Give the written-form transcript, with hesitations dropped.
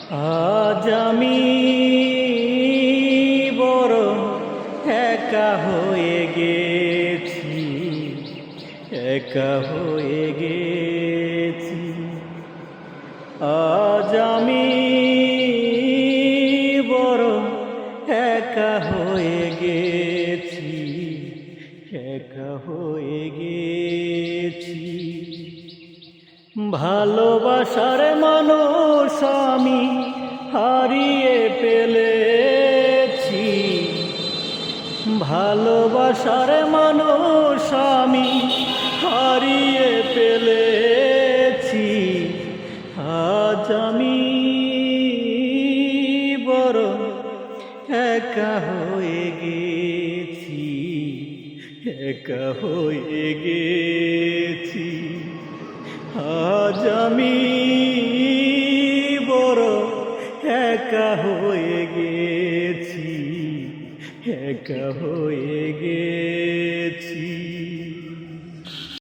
আজ আমি বড় একা হয়ে গেছি, একা হয়ে গেছি। আজ আমি বড় একা হয়ে গেছি, একা হয়ে গেছি। ভালোবাসার মানুষ আমি হারিয়ে ফেলেছি, ভালোবাসার মানুষ আমি হারিয়ে ফেলেছি। আজ আমি বড় একা হয়ে গেছি, একা হয়ে গেছি। আজ আমি বড় একা হয়ে গেছি, একা হয়ে গেছি।